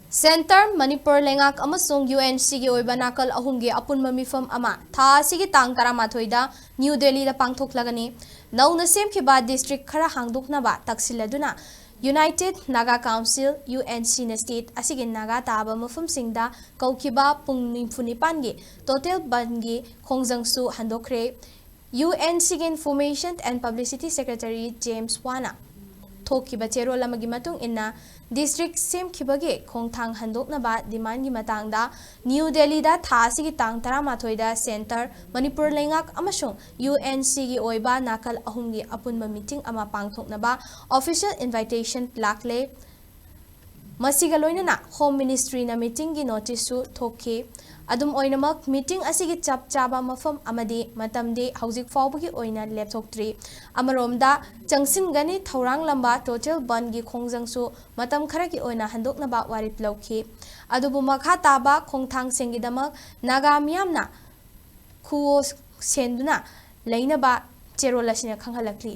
Center Manipur Leingak Amasung UNC gi Oiba nakal ahumgi apunma mifam ama tha asigi tang taramathoida New Delhi da Pangthoklagani Nouna semkhiba district khara hangdoknaba taksiladuna United Naga Council UNC na state asigi naga taba mafumsingda kaukiba pung 94 gi total bangi khongjangsu handokre UNC gi Information and Publicity Secretary James Wana Thokiba chero lamagi matung inna district semkhibage khongthang handoknaba demand gi matangda New Delhi da thasi gi tang taramatoida center Manipur Leingak Amasung UNC gi Oiba nakal ahum gi apunba meeting ama pangthoknaba official invitation lakle masiga loinana home ministry na meeting gi notice su thokhe adum oinamak meeting asigi chap chaba mafam amadi matamde haujik fawbugi oina laptoptri amaromda changsin gani thaurang lamba total ban gi khongjangsu matam khara gi oina handoknaba warip lawkhi adubu makha taba khongthang sengidamak naga miyamna khuo senduna leinaba cherolasina khanghalakli